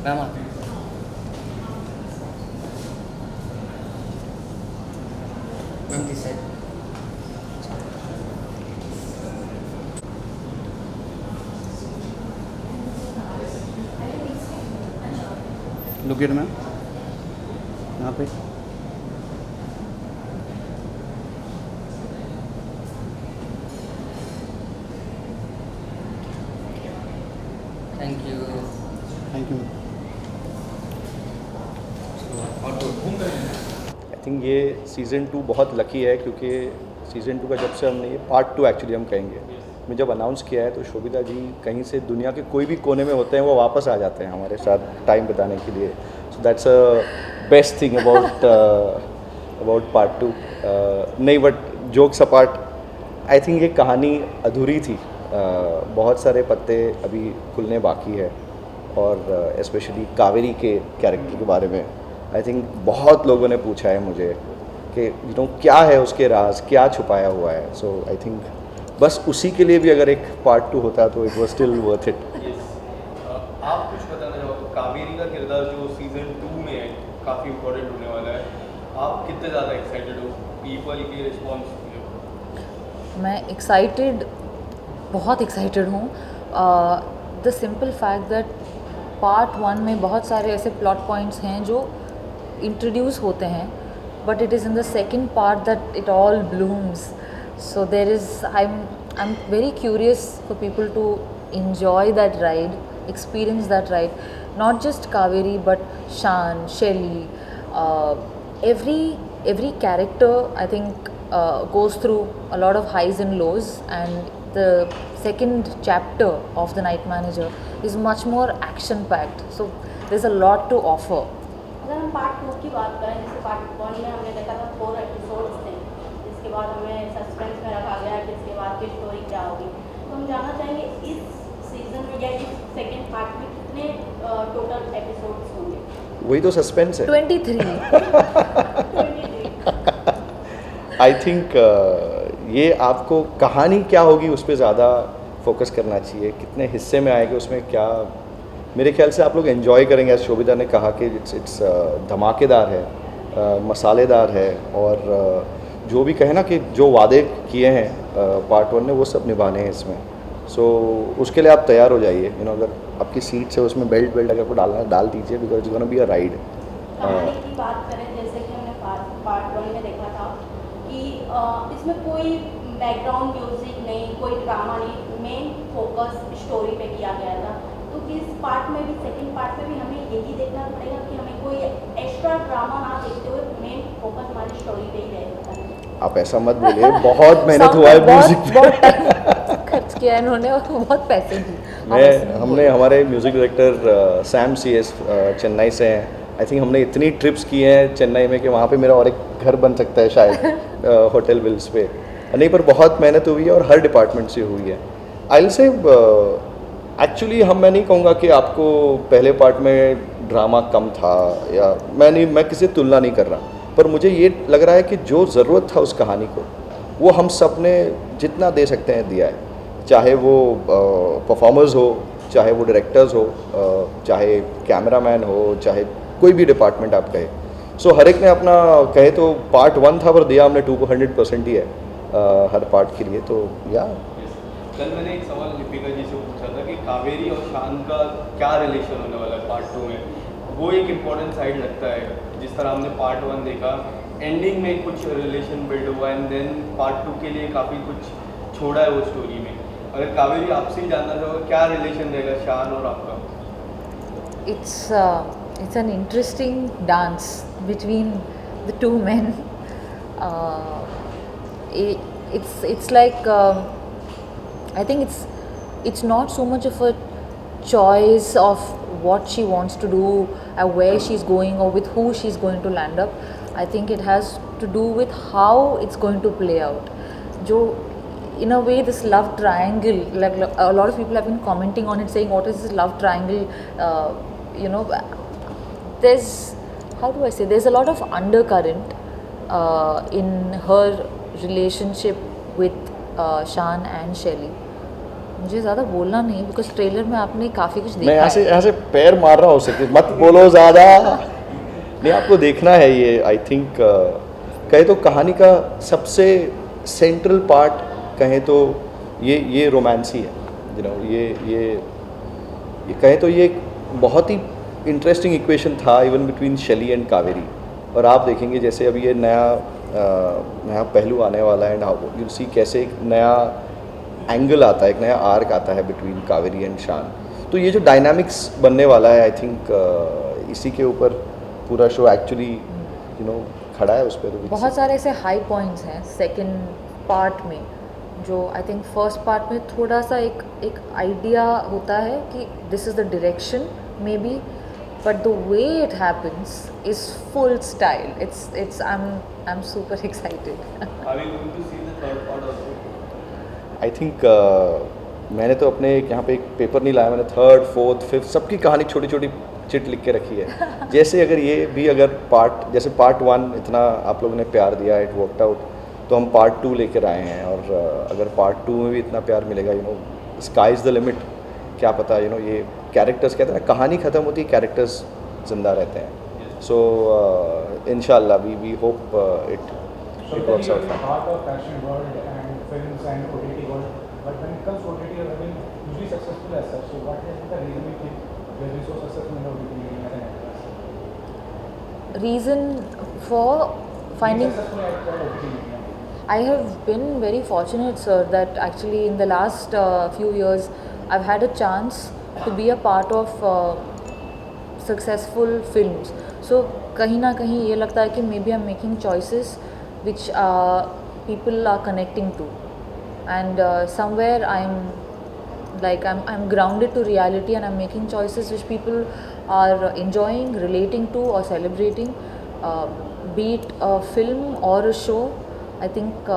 Ma'am ma'am this side. Look at ma'am, यहाँ पे। Thank you. Thank you. I think ये season 2 बहुत lucky है, क्योंकि सीज़न 2 का जब से हमने ये पार्ट 2 एक्चुअली हम कहेंगे, मैं जब अनाउंस किया है तो शोभिता जी कहीं से दुनिया के कोई भी कोने में होते हैं, वो वापस आ जाते हैं हमारे साथ टाइम बिताने के लिए। So that's a best thing about part 2। नहीं, but jokes apart, I think ये कहानी अधूरी थी। बहुत सारे पत्ते अभी खुलने बाकी है, और स्पेशली कावेरी के कैरेक्टर के बारे में आई थिंक बहुत लोगों ने पूछा है मुझे कि क्या है उसके राज, क्या छुपाया हुआ है। सो आई थिंक बस उसी के लिए भी अगर एक पार्ट 2 होता तो it was still worth it. आप कुछ बताना चाहोगे? कावेरी का किरदार जो सीजन 2 में है काफ़ी इम्पोर्टेंट होने वाला है, आप कितने ज़्यादा एक्साइटेड हो पीपल के रिस्पॉन्स के? मैं एक्साइटेड, बहुत एक्साइटेड हूँ। The simple fact that part 1 में बहुत सारे ऐसे प्लॉट पॉइंट्स हैं जो इंट्रोड्यूस होते हैं, but it is in the second part that it all blooms. So there is, I am very curious for people to enjoy that ride, experience that ride. Not just Kaveri, but Shan, Shelly, every character I think goes through a lot of highs and lows, and the second chapter of The Night Manager is much more action packed, so there's a lot to offer. अगर हम part 2 की बात करें, जैसे part 1 में हमने देखा था 4 एपिसोड्स थे, जिसके बाद हमें सस्पेंस में रखा गया कि इसके बाद की स्टोरी क्या होगी। तो हम जानना चाहेंगे इस सीजन में या इस सेकेंड पार्ट में कितने टोटल एपिसोड्स होंगे? वही तो सस्पेंस है। 23. 23। आई थिंक ये आपको कहानी क्या होगी उस पर ज़्यादा फोकस करना चाहिए, कितने हिस्से में आएगा, उसमें क्या। मेरे ख्याल से आप लोग एंजॉय करेंगे। आज शोभिता ने कहा कि इट्स धमाकेदार है, मसालेदार है, और जो भी कहे ना कि जो वादे किए हैं पार्ट 1 ने वो सब निभाने हैं इसमें। सो उसके लिए आप तैयार हो जाइए। अगर आपकी सीट से उसमें बेल्ट अगर आपको डालना डाल दीजिए, because it's gonna be a ride. कहानी की बात करें, जैसे कि हमने पार्ट 1 में देखा था कि इसमें कोई बैकग्राउंड म्यूजिक नहीं, कोई ड्रामा नहीं, मेन फोकस स्टोरी पे किया गया था। तो इस पार्ट में भी, सेकंड पार्ट में भी हमें यही देखना पड़ेगा कि हमें कोई एक्स्ट्रा ड्रामा ना देखते हुए मेन फोकस हमारी स्टोरी पे ही रहेगा। आप ऐसा मत बोलिए, बहुत मेहनत हुआ है म्यूजिक बहुत टाइम खर्च किया है इन्होंने, और बहुत पैसे भी। हमने हमारे music director Sam CS Chennai से हैं। आई थिंक हमने इतनी ट्रिप्स की हैं चेन्नई में कि वहाँ पे मेरा और एक घर बन सकता है शायद होटल बिल्स पे। नहीं, पर बहुत मेहनत हुई है और हर डिपार्टमेंट से हुई है। आई विल से एक्चुअली मैं नहीं कहूँगा कि आपको पहले पार्ट में ड्रामा कम था, या मैं किसी से तुलना नहीं कर रहा, पर मुझे ये लग रहा है कि जो ज़रूरत था उस कहानी को, वो हम सब ने जितना दे सकते हैं दिया है। चाहे वो परफॉर्मर्स हो, चाहे वो डायरेक्टर्स हो, चाहे कैमरामैन हो, चाहे कोई भी डिपार्टमेंट आप कहे। सो हर एक ने अपना, कहे तो पार्ट 1 था पर दिया हमने 200% ही है हर पार्ट के लिए। तो या कल मैंने एक सवाल लिपिका जी से पूछा था कि कावेरी और शान का क्या रिलेशन होने वाला है पार्ट 2 में। वो एक इम्पॉर्टेंट साइड लगता है, जिस तरह हमने पार्ट 1 देखा, एंडिंग में कुछ रिलेशन बिल्ड हुआ, एंड देन पार्ट 2 के लिए काफ़ी कुछ छोड़ा है वो स्टोरी में। अगर कावेरी आपसे ही जानना चाहोगे क्या रिलेशन रहेगा शान और आपका? It's an interesting dance between the two men. It's like I think it's not so much of a choice of what she wants to do, where she's going, or with who she's going to land up. I think it has to do with how it's going to play out. जो in a way this love triangle, like a lot of people have been commenting on it, saying what is this love triangle. There's, how do I say, there's a lot of undercurrent in her relationship with Shan and Shelly, मुझे ज़्यादा बोलना नहीं because trailer में आपने काफ़ी कुछ मैं देखा यहाँ से पैर मार रहा हूँ उससे कि मत बोलो ज़्यादा। नहीं, आपको देखना है ये। आई थिंक कहे तो कहानी का सबसे सेंट्रल पार्ट कहें तो ये रोमांस ही है। यू नो ये कहें तो ये एक बहुत ही इंटरेस्टिंग इक्वेशन था इवन बिटवीन शैली एंड कावेरी। और आप देखेंगे जैसे अभी ये नया पहलू आने वाला है एंड हाउ यू सी कैसे एक नया एंगल आता है, एक नया आर्क आता है बिटवीन कावेरी एंड शान। तो ये जो डायनामिक्स बनने वाला है आई थिंक इसी के ऊपर पूरा शो एक्चुअली खड़ा है उस पर। बहुत सारे ऐसे हाई पॉइंट्स हैं सेकंड पार्ट में जो आई थिंक फर्स्ट पार्ट में थोड़ा सा एक आइडिया होता है कि this is the direction may be, but the way it happens is full style. It's I am super excited. Are we going to see the third part also? I think मैंने तो अपने यहाँ पे एक paper नहीं लाया, मैंने third fourth fifth सबकी कहानी छोटी छोटी चिट लिख के रखी है। जैसे अगर ये भी अगर जैसे पार्ट 1 इतना आप लोगों ने प्यार दिया, इट वर्कड आउट, तो हम पार्ट 2 लेकर आए हैं। और अगर पार्ट 2 में भी इतना प्यार मिलेगा, स्काई इज़ द लिमिट। क्या पता ये कैरेक्टर्स कहते हैं ना, कहानी ख़त्म होती है, कैरेक्टर्स जिंदा रहते हैं। सो इंशाल्लाह we hope it works So out. part of fashion world and films and OTT world, but when it comes to OTT, you have been usually successful as such. So what has been the reason you think you have been so successful in the OTT medium as an actress? Reason for finding Successful at the OTT medium. I have been very fortunate, sir, that actually in the last few years I've had a chance to be a part of successful films. So कहीं ना कहीं ये लगता है कि maybe I'm making choices which people are connecting to, and somewhere I'm grounded to reality and I'm making choices which people are enjoying, relating to or celebrating, be it a film or a show. I think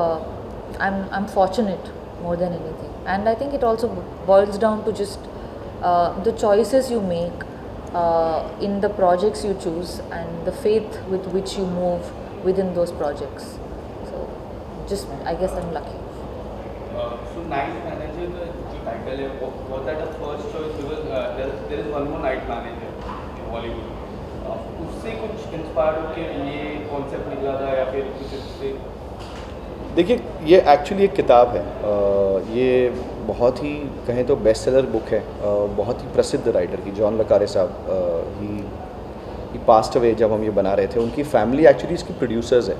I'm fortunate more than anything, and I think it also boils down to just the choices you make in the projects you choose and the faith with which you move within those projects. So just I guess I'm lucky. So night manager का जो title है was that a first choice because there is one more night manager in Hollywood. उससे कुछ inspire होके ये concept निकला था या फिर कुछ इससे? देखिए, ये एक्चुअली एक किताब है। ये बहुत ही कहें तो बेस्ट सेलर बुक है, बहुत ही प्रसिद्ध राइटर की, जॉन लकारे साहब। ही पास्ट अवे जब हम ये बना रहे थे। उनकी फैमिली एक्चुअली इसकी प्रोड्यूसर्स है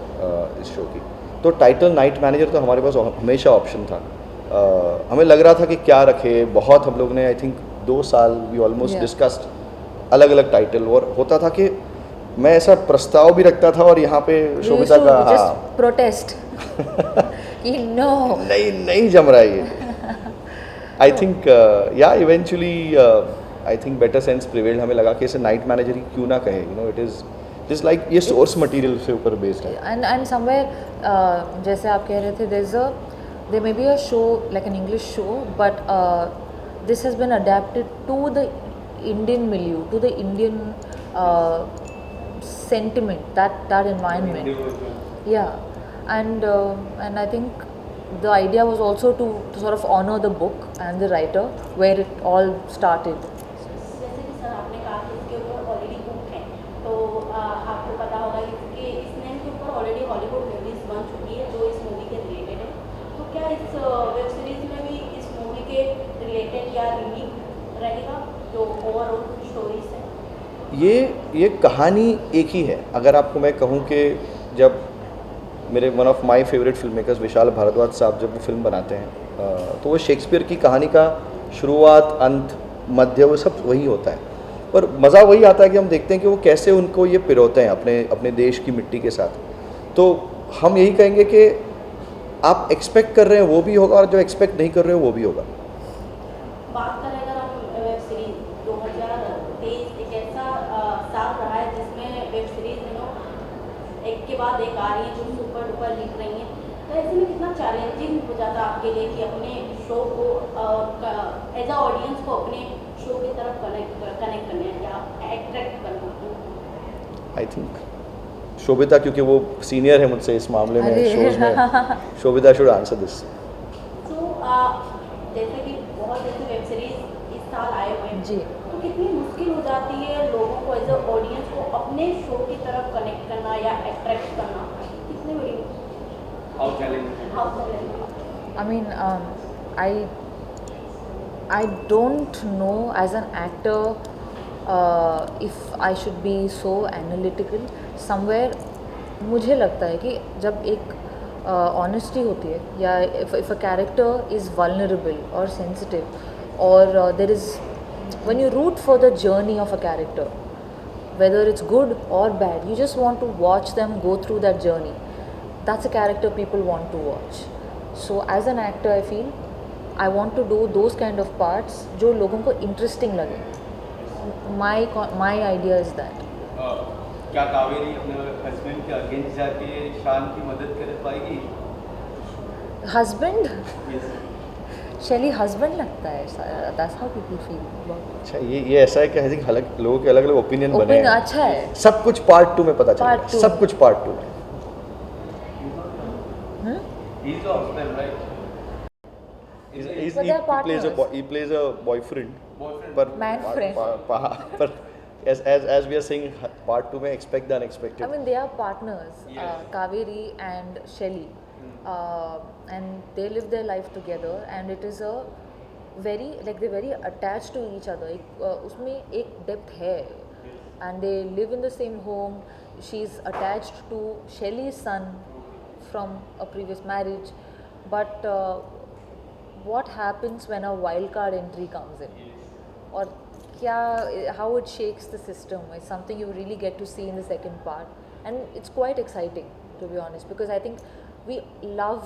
इस शो की। तो टाइटल नाइट मैनेजर तो हमारे पास हमेशा ऑप्शन था। हमें लग रहा था कि क्या रखे, बहुत हम लोग ने आई थिंक 2 साल वी ऑलमोस्ट डिस्कस्ड अलग अलग टाइटल, और होता था कि मैं ऐसा प्रस्ताव भी रखता था और यहाँ पे शोभिता का हाँ प्रोटेस्ट कि नो नहीं जम रहा है ये। आई थिंक या eventually I think better sense prevailed. हमें लगा कि इसे नाइट मैनेजर ही क्यों ना कहे, इट इज़ लाइक ये सोर्स मटेरियल से ऊपर बेस्ड है। and somewhere जैसे आप कह रहे थे there may be a show like an English show, but this has been adapted to the Indian milieu, to the Indian sentiment, that environment. Yeah, and I think the idea was also to sort of honor the book and the writer where it all started. जैसे कि sir आपने कहा कि इसके ऊपर already book है, तो आपको पता होगा कि इस नेम के ऊपर ऑलरेडी हॉलीवुड मूवीज बन चुकी है जो इस मूवी के रिलेटेड है। तो क्या इस वेब सीरीज में भी इस मूवी के रिलेटेड या रिलीव रहेगा जो ओवरऑल स्टोरीज है? ये कहानी एक ही है। अगर आपको मैं कहूँ कि जब मेरे one of my favourite film makers Vishal Bhardwaj साहब जब वो फिल्म बनाते हैं तो वो शेक्सपियर की कहानी का शुरुआत, अंत, मध्य वो सब वही होता है। और मज़ा वही आता है कि हम देखते हैं कि वो कैसे उनको ये पिरोते हैं अपने देश की मिट्टी के साथ। तो हम यही कहेंगे कि आप एक्सपेक्ट कर रहे हैं वो भी होगा और जो एक्सपेक्ट नहीं कर रहे हो वो भी होगा। बात करें अगर हम वेब सीरीज 2023 एक ऐसा साल रहा है जिसमें वेब सीरीज एक के बाद एक आ रही है जो सुपर डुपर लिख रही हैं, तो ऐसे में कितना चैलेंजिंग हो जाता है आपके लिए कि अपने शो को एज अ ऑडियंस को अपने शो की तरफ कनेक्ट करना या अट्रैक्ट करना? आई थिंक शोभिता, क्योंकि वो सीनियर है मुझसे इस मामले में अरे। शोज में, शोभिता शुड आंसर दिस। तो जैसे कि बहुत जी तो कितनी मुश्किल हो जाती है लोगों को एज अ ऑडियंस को अपने शो की तरफ कनेक्ट करना या अट्रैक्ट करना, कितनी बड़ी how challenging? How challenging? I mean, I don't know as an actor if I should be so analytical. Somewhere मुझे लगता है कि जब एक honesty होती है या if a character is vulnerable or sensitive or there is when you root for the journey of a character, whether it's good or bad, you just want to watch them go through that journey. That's a character people want to watch. So as an actor I feel I want to do those kind of parts जो लोगों को interesting लगे. My idea is that. क्या कावेरी अपने husband के against जाके शान की मदद कर पाएगी? Husband? Yes. शैली husband लगता है. That's how people feel about. अच्छा ये ऐसा है कि आई थिंक अलग लोगों के अलग अलग ओपिनियन बने Opinion हैं। अच्छा है. सब कुछ पार्ट 2 में पता Part चलेगा, two. सब कुछ पार्ट 2 में। He's your husband, right? But they are partners. He plays a boyfriend. Boyfriend. पर Man friend. पर as we are saying part 2 में expect the unexpected. I mean they are partners, Yes. Kaveri and Shelly, and they live their life together and it is a very like they're very attached to each other. उसमें एक depth है and they live in the same home. She's attached to Shelly's son from a previous marriage, but what happens when a wild card entry comes in? Or how it shakes the system is something you really get to see in the second part, and it's quite exciting to be honest, because I think we love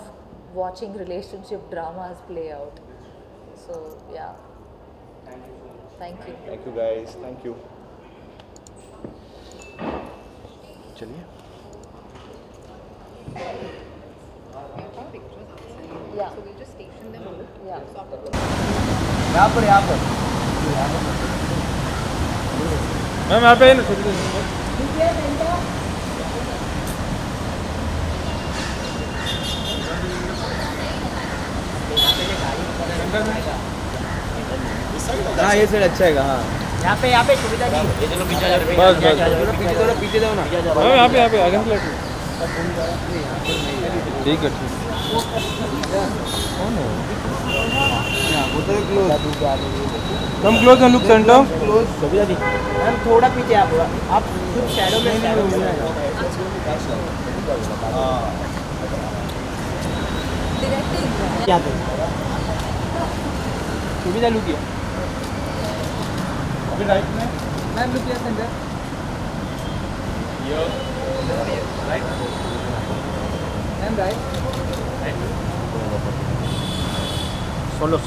watching relationship dramas play out. So yeah, thank you. Thank you guys. Thank you. चलिए। Yeah. So we'll just station them all. Yeah. Sort of. यहाँ पर ma'am यहाँ पे ना हाँ ये side अच्छा है। हाँ यहाँ पे सुविधा दी ये चलो पीछे जाओ, बस बस पीछे जाओ ना। मैम यहाँ पे आगे से लेट ठीक है ठीक वो तो close come close and look centre close सुविधा दी मैम, थोड़ा पीछे आप खुद शैडो में यहाँ पे सुविधा लुक किया अभी राइट में मैम, लुक किया सेंटर मैम राइट सोलो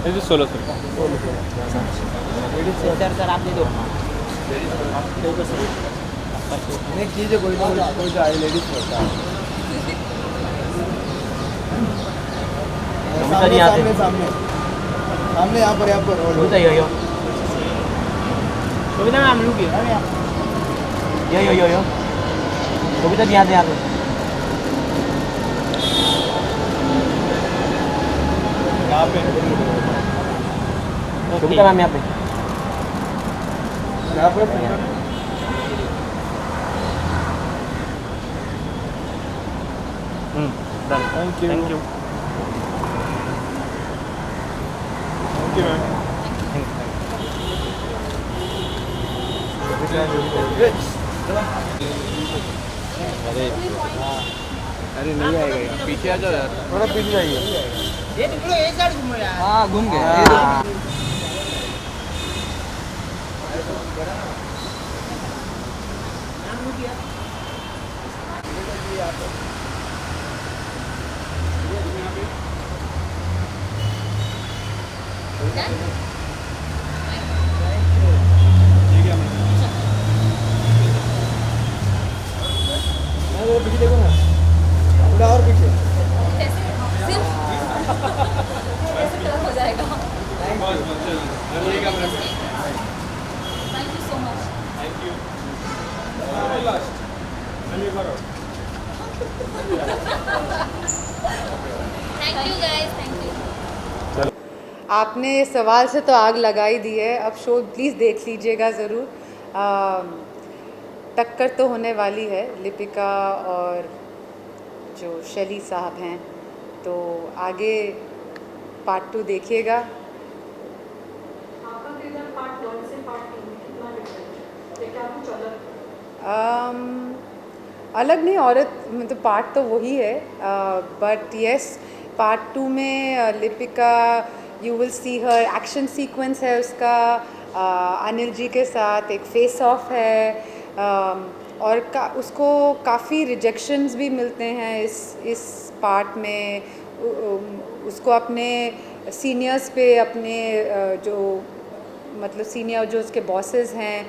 ये सोलो सर सर आप दे दो। नहीं कीजिए, कोई तो आए लेडीज होता है। सामने सामने सामने यहाँ पर होता ही हो सुविधा नाम लू की यो सुविधा ध्यान से यहाँ पे सुविधा मैम यहाँ पे थैंक यू मैम अरे नहीं आएगा, पीछे आ जाओ यार, थोड़ा पीछे जाइए ये निकलो, एक साइड घूमो यार। हाँ घूम गए। पीछे देखो ना, थोड़ा और पीछे। हो जाएगा। Thank you thank you guys, thank you. आपने सवाल से तो आग लगा ही दी है। अब शो प्लीज़ देख लीजिएगा ज़रूर। टक्कर तो होने वाली है लिपिका और जो शैली साहब हैं, तो आगे पार्ट 2 देखिएगा। आपका किरदार पार्ट 1 से पार्ट 2 में कितना डिफरेंट है? क्या कुछ अलग? अलग नहीं, औरत मतलब पार्ट तो वही है, बट यस पार्ट 2 में Lipika you will see her action sequence है उसका अनिल जी के साथ एक फेस ऑफ है, और उसको काफ़ी रिजेक्शंस भी मिलते हैं इस पार्ट में। उसको अपने सीनियर्स पे, अपने जो मतलब सीनियर जो उसके बॉसेस हैं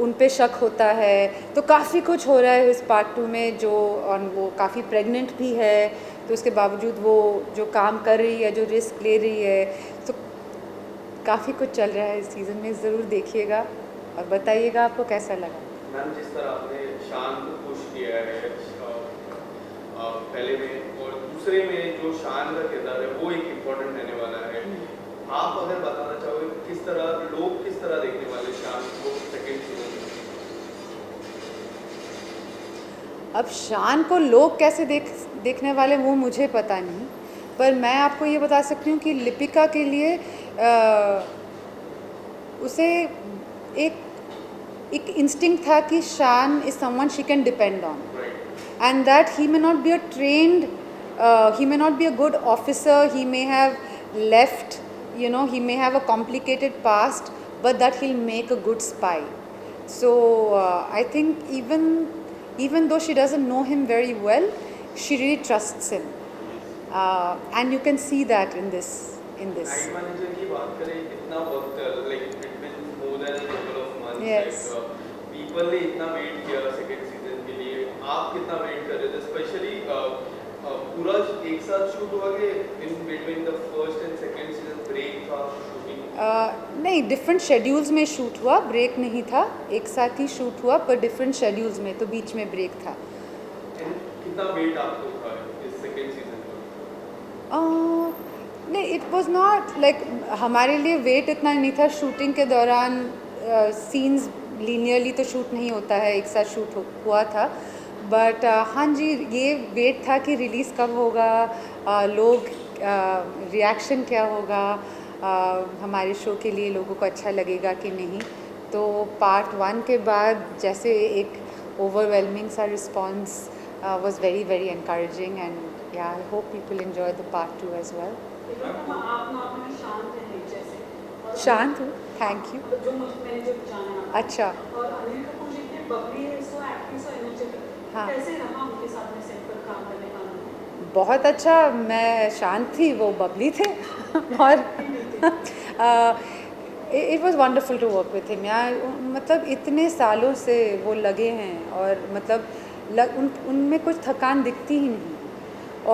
उन पे शक होता है। तो काफ़ी कुछ हो रहा है इस पार्ट 2 में जो, और वो काफ़ी प्रेग्नेंट भी है, तो उसके बावजूद वो जो काम कर रही है, जो रिस्क ले रही है, तो काफ़ी कुछ चल रहा है इस सीज़न में। ज़रूर देखिएगा और बताइएगा आपको कैसा लगा। मैम जिस तरह आपने शान को पुश किया है पहले में और दूसरे में जो शान का किरदार है वो एक इम्पोर्टेंट रहने वाला है, आप अगर बताना चाहोगे किस तरह लोग किस तरह देखने वाले शान को सेकंड सीजन में? अब शान को लोग कैसे देखने वाले वो मुझे पता नहीं, पर मैं आपको ये बता सकती हूँ कि लिपिका के लिए उसे एक इंस्टिंक्ट था कि शान is someone she can depend on, and that he may not be a trained, he may not be a good officer, he may have left, you know, he may have a complicated past, but that he'll make a good spy. So I think even though she doesn't know him very well, she really trusts him, and you can see that in this. Night manager की बात करें, इतना वक्त like it been more than a couple of months, Yes. People ने इतना wait किया second season के लिए, आप कितना वेट कर रहे थे? स्पेशली पूरा एक साथ शूट हुआ कि in between the first and second season break था शूटिंग? नहीं, डिफरेंट शेड्यूल्स में शूट हुआ, ब्रेक नहीं था, एक साथ ही शूट हुआ पर डिफरेंट शेड्यूल्स में, तो बीच में ब्रेक था। कितना वेट आपको था इस सेकंड सीजन का? नहीं, इट वॉज नॉट लाइक, हमारे लिए वेट इतना नहीं था। शूटिंग के दौरान सीन्स लीनियरली तो शूट नहीं होता है, एक साथ शूट हुआ था, बट हाँ जी ये वेट था कि रिलीज़ कब होगा, लोग रिएक्शन क्या होगा, हमारे शो के लिए लोगों को अच्छा लगेगा कि नहीं। तो पार्ट 1 के बाद जैसे एक ओवरवेलमिंग सा response was very encouraging, and yeah, I hope people enjoy the part 2 as well. आप में शांत हैं जैसे। शांत हूँ, थैंक यू। जो मैंने जो जाना। अच्छा। और अनिल कपूर जी के बबली है, सो एक्टिव, सो एनर्जेटिक। हाँ। कैसे रहा उनके साथ में सेट पर काम करने का अनुभव? बहुत अच्छा। मैं शांत थी, वो बबली थे और it was wonderful to work with him. मतलब इतने सालों से वो लगे हैं और मतलब उनमें कुछ थकान दिखती ही नहीं,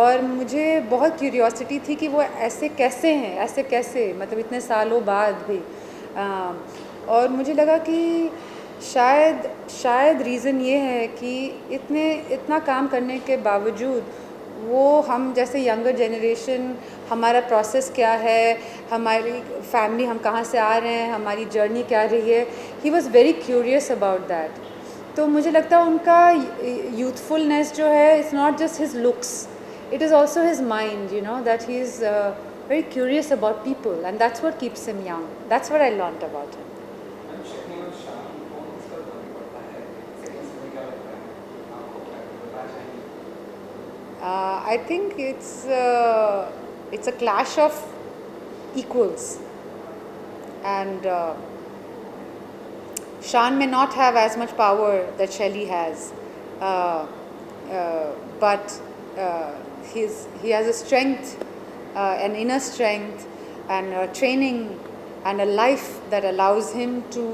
और मुझे बहुत क्यूरियोसिटी थी कि वो ऐसे कैसे मतलब इतने सालों बाद भी। और मुझे लगा कि शायद रीज़न ये है कि इतना काम करने के बावजूद वो हम जैसे यंगर जनरेशन, हमारा प्रोसेस क्या है, हमारी फैमिली, हम कहाँ से आ रहे हैं, हमारी जर्नी क्या रही है, he was very curious about that. तो मुझे लगता है उनका यूथफुलनेस जो है, it's not just his looks, it is also his mind, you know, that he is very curious about people, and that's what keeps him young. That's what I learned about him. I think it's a clash of equals, and Shan may not have as much power that Shelley has, but he has a strength, an inner strength, and a training and a life that allows him to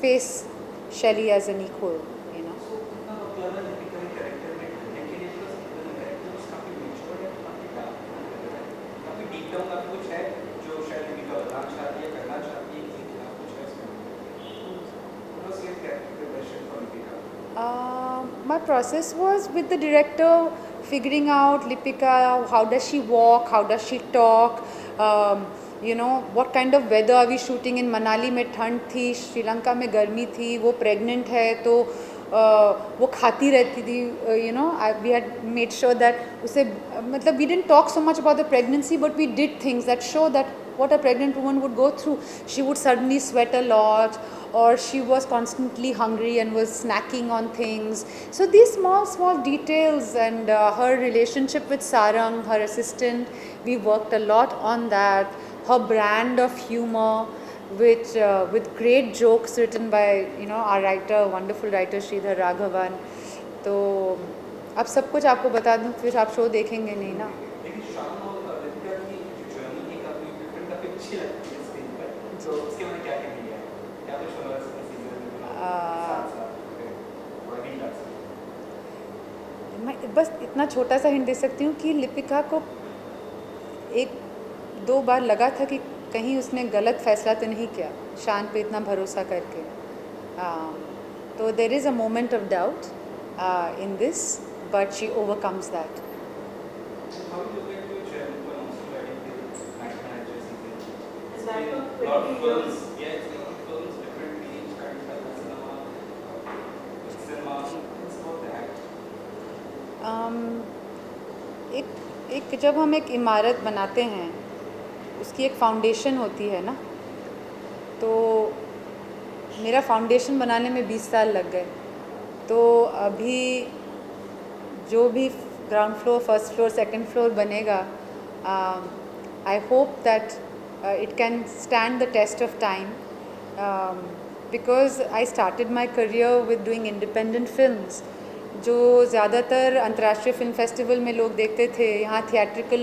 face Shelley as an equal, you know. My process was with the director figuring out Lipika, how does she walk, how does she talk, you know, what kind of weather are we shooting in? Manali में ठंड थी, श्रीलंका में गर्मी थी, वो pregnant है तो वो खाती रहती थी, you know, we had made sure that उसे मतलब we didn't talk so much about the pregnancy, but we did things that show that what a pregnant woman would go through. She would suddenly sweat a lot, or she was constantly hungry and was snacking on things. So these small details, and her relationship with Sarang, her assistant, we worked a lot on that. Her brand of humor, which with great jokes written by, you know, our writer, wonderful writer Sridhar Raghavan. तो अब सब कुछ आपको बता दूं, फिर आप show देखेंगे नहीं ना. लेकिन शान और रितिका की जो जर्नी है काफी डिफरेंट, काफी अच्छी लगती है स्क्रीन पर, तो उसके बारे में क्या कहना है? क्या तो शो मैं बस इतना छोटा सा हिंट दे सकती हूँ कि लिपिका को एक दो बार लगा था कि कहीं उसने गलत फैसला तो नहीं किया शान पे इतना भरोसा करके. तो there is a moment of doubt in this, but she overcomes that. Is that for 20 years? Yes, a lot of films, different themes, kind of cinema, it's about that. एक जब हम एक इमारत बनाते हैं, उसकी एक फाउंडेशन होती है ना, तो मेरा फाउंडेशन बनाने में 20 साल लग गए. तो अभी जो भी ground floor, first floor, second floor बनेगा, I hope that it can stand the test of time, because I started my career with doing independent films, जो ज़्यादातर अंतर्राष्ट्रीय फिल्म फेस्टिवल में लोग देखते थे. यहाँ थिएट्रिकल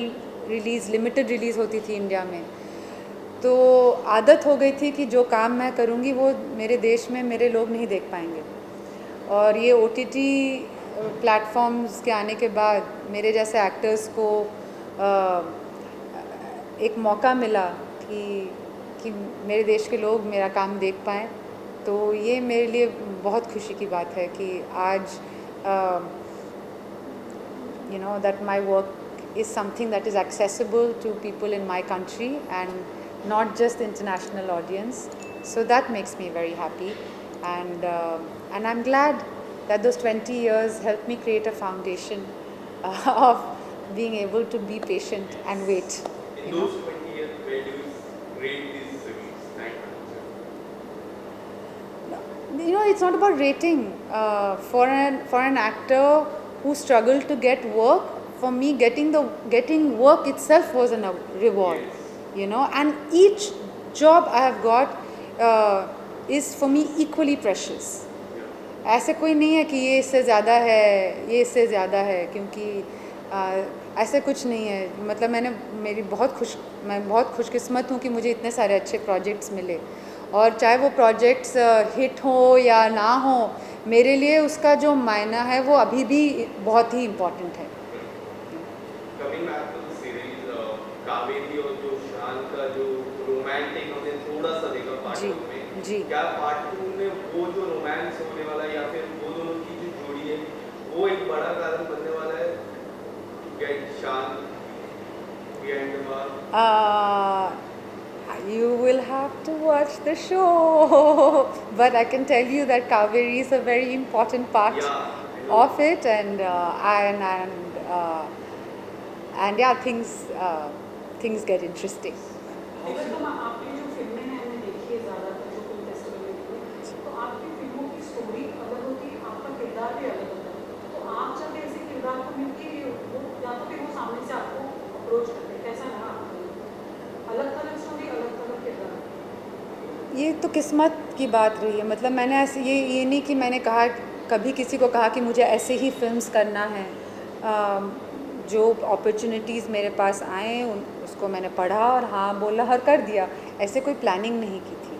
रिलीज़, लिमिटेड रिलीज़ होती थी इंडिया में. तो आदत हो गई थी कि जो काम मैं करूँगी वो मेरे देश में मेरे लोग नहीं देख पाएंगे. और ये OTT प्लेटफॉर्म्स के आने के बाद मेरे जैसे एक्टर्स को एक मौका मिला कि मेरे देश के लोग मेरा काम देख पाएँ. तो ये मेरे लिए बहुत खुशी की बात है कि आज you know that my work is something that is accessible to people in my country and not just international audience. So that makes me very happy, and I'm glad that those 20 years helped me create a foundation of being able to be patient and wait. In those 20 years, where do you rate these reviews? 9 You know, it's not about rating. For an actor who struggled to get work, for me getting work itself was a reward. Yes. You know, and each job I have got is for me equally precious. ऐसे कोई नहीं है कि ये इससे ज़्यादा है, ये इससे ज़्यादा है, क्योंकि ऐसे कुछ नहीं है. मतलब मैं बहुत खुशकिस्मत हूँ कि मुझे इतने सारे अच्छे प्रोजेक्ट्स मिले, और चाहे वो प्रोजेक्ट्स हिट हो या ना हो, मेरे लिए उसका जो मायना है वो अभी भी बहुत ही इम्पोर्टेंट है. Coming back to the series, Kaveri और जो शान का जो रोमांटिक हमने थोड़ा सा देखा पार्ट 1 में, जी. क्या पार्ट 2 में वो जो रोमांस होने वाला है या फिर वो दोनों की जो जोड़ी है वो एक बड़ा कारण बनने वाला है गेट शान behind the bar? You will have to watch the show, but I can tell you that Kaveri is a very important part of it, and yeah, things get interesting. अगर हम आपकी जो फिल्में हैं हमने देखी है ज़्यादातर जो फिल्म फेस्टिवल में देखी है, तो आपकी फिल्मों की स्टोरी अलग होती है, आपका किरदार भी अलग होता है. तो आप जब ऐसे किरदार को मिलती है, वो या तो फिर वो सामने से आपको अप्रोच करते हैं, कैसा रहा आपको? अलग-अलग स्टोरी, अलग-अलग किरदार. ये तो किस्मत की बात रही है. मतलब मैंने ऐसे ये नहीं कि मैंने कहा, कभी किसी को कहा कि मुझे ऐसे ही फिल्म्स करना है. जो अपॉर्चुनिटीज़ मेरे पास आए उसको मैंने पढ़ा और हाँ बोला और कर दिया. ऐसे कोई प्लानिंग नहीं की थी.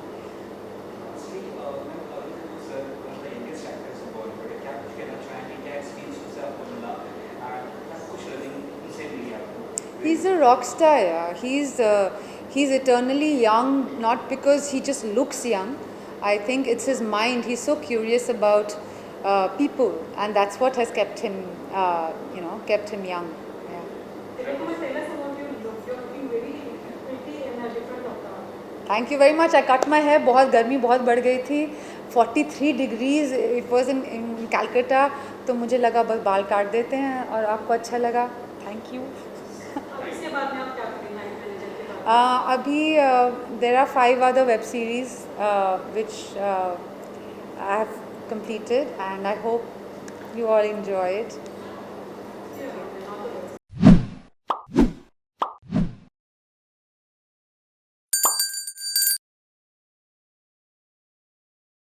He's a rock star. Yeah. He's eternally young, not because he just looks young. I think it's his mind. He's so curious about people, and that's what has kept him, kept him young. Yeah. Tell us about your look. You're looking very pretty and a different avatar. Thank you very much. I cut my hair. बहुत गर्मी बहुत बढ़ गई थी. 43 degrees. It was in Calcutta. तो मुझे लगा बस बाल काट देते हैं और आपको अच्छा लगा. Thank you. अब इसके बाद में आप क्या करेंगे नाइट मैनेजर के बाद? Abhi there are 5 other web series which I have completed, and I hope you all enjoy it.